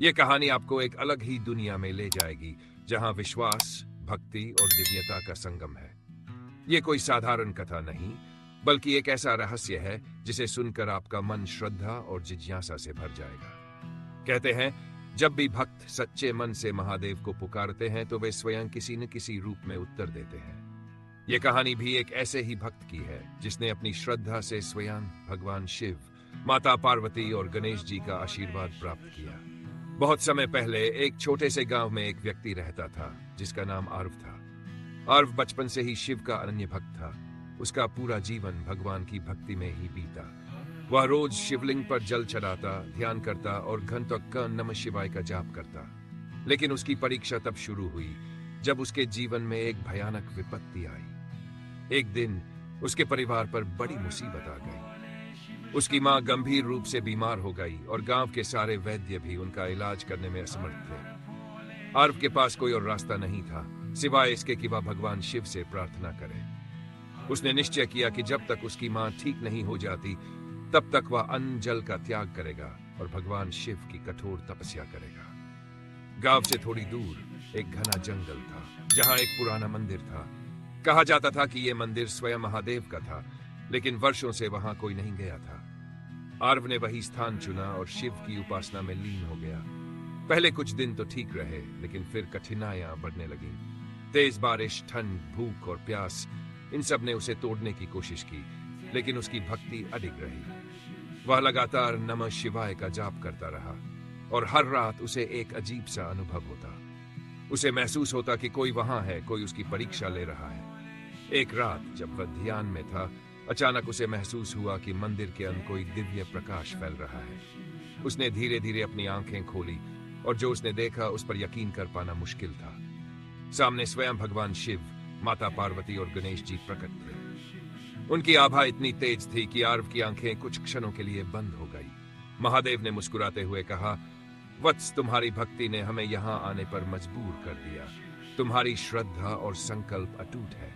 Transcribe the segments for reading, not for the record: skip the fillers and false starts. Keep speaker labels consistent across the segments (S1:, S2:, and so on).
S1: ये कहानी आपको एक अलग ही दुनिया में ले जाएगी, जहां विश्वास, भक्ति और दिव्यता का संगम है। ये कोई साधारण कथा नहीं, बल्कि एक ऐसा रहस्य है जिसे सुनकर आपका मन श्रद्धा और जिज्ञासा से भर जाएगा। कहते हैं, जब भी भक्त सच्चे मन से महादेव को पुकारते हैं तो वे स्वयं किसी न किसी रूप में उत्तर देते हैं। ये कहानी भी एक ऐसे ही भक्त की है जिसने अपनी श्रद्धा से स्वयं भगवान शिव, माता पार्वती और गणेश जी का आशीर्वाद प्राप्त किया। बहुत समय पहले एक छोटे से गांव में एक व्यक्ति रहता था जिसका नाम आर्व था। आर्व बचपन से ही शिव का अनन्य भक्त था। उसका पूरा जीवन भगवान की भक्ति में ही बीता। वह रोज शिवलिंग पर जल चढ़ाता, ध्यान करता और घंटों का नमः शिवाय का जाप करता। लेकिन उसकी परीक्षा तब शुरू हुई जब उसके जीवन में एक भयानक विपत्ति आई। एक दिन उसके परिवार पर बड़ी मुसीबत आ गई। उसकी मां गंभीर रूप से बीमार हो गई और गांव के सारे वैद्य भी उनका इलाज करने में असमर्थ थे। आर्व के पास कोई और रास्ता नहीं था सिवाय इसके कि वह भगवान शिव से प्रार्थना करे। उसने निश्चय किया कि जब तक उसकी मां ठीक नहीं हो जाती तब तक वह अन्न जल का त्याग करेगा और भगवान शिव की कठोर तपस्या करेगा। गांव से थोड़ी दूर एक घना जंगल था जहां एक पुराना मंदिर था। कहा जाता था कि यह मंदिर स्वयं महादेव का था, लेकिन वर्षों से वहां कोई नहीं गया था। आर्व ने वही स्थान चुना और शिव की उपासना में लीन हो गया। पहले कुछ दिन तो ठीक रहे, लेकिन फिर कठिनाइयां बढ़ने लगी। तेज बारिश, ठंड, भूख और प्यास, इन सब ने उसे तोड़ने की कोशिश की, लेकिन उसकी भक्ति अडिग रही। वह लगातार नमः शिवाय का जाप करता रहा और हर रात उसे एक अजीब सा अनुभव होता। उसे महसूस होता कि कोई वहां है, कोई उसकी परीक्षा ले रहा है। एक रात जब वह ध्यान में था, अचानक उसे महसूस हुआ कि मंदिर के अंदर कोई दिव्य प्रकाश फैल रहा है। उसने धीरे धीरे अपनी आंखें खोली और जो उसने देखा उस पर यकीन कर पाना मुश्किल था। सामने स्वयं भगवान शिव, माता पार्वती और गणेश जी प्रकट थे। उनकी आभा इतनी तेज थी कि आर्व की आंखें कुछ क्षणों के लिए बंद हो गई। महादेव ने मुस्कुराते हुए कहा, वत्स, तुम्हारी भक्ति ने हमें यहाँ आने पर मजबूर कर दिया। तुम्हारी श्रद्धा और संकल्प अटूट है।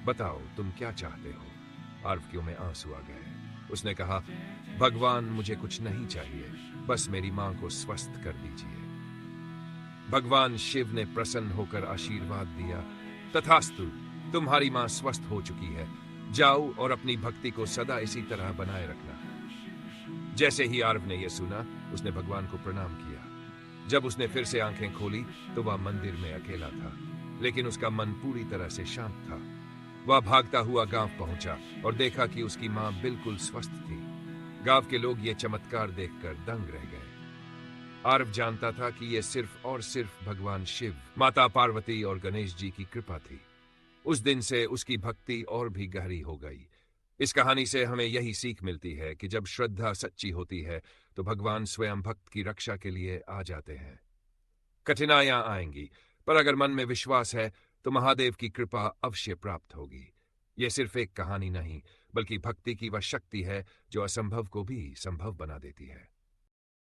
S1: बताओ तुम क्या चाहते हो। आर्व की में आंसू आ गए। उसने कहा, भगवान, मुझे कुछ नहीं चाहिए, बस मेरी मां को स्वस्थ कर दीजिए। भगवान शिव ने प्रसन्न होकर आशीर्वाद दिया, तथास्तु, तुम्हारी मां स्वस्थ हो चुकी है। जाओ और अपनी भक्ति को सदा इसी तरह बनाए रखना। जैसे ही आर्व ने यह सुना, उसने भगवान को प्रणाम किया। जब उसने फिर से आंखें खोली तो वह मंदिर में अकेला था, लेकिन उसका मन पूरी तरह से शांत था। वह भागता हुआ गांव पहुंचा और देखा कि उसकी मां बिल्कुल स्वस्थ थी। गांव के लोग ये चमत्कार देखकर दंग रह गए। आर्व जानता था कि यह सिर्फ और सिर्फ भगवान शिव, माता पार्वती और गणेश जी की कृपा थी। उस दिन से उसकी भक्ति और भी गहरी हो गई। इस कहानी से हमें यही सीख मिलती है कि जब श्रद्धा सच्ची होती है तो भगवान स्वयं भक्त की रक्षा के लिए आ जाते हैं। कठिनाइयां आएंगी, पर अगर मन में विश्वास है तो महादेव की कृपा अवश्य प्राप्त होगी। यह सिर्फ एक कहानी नहीं, बल्कि भक्ति की वह शक्ति है जो असंभव को भी संभव बना देती है।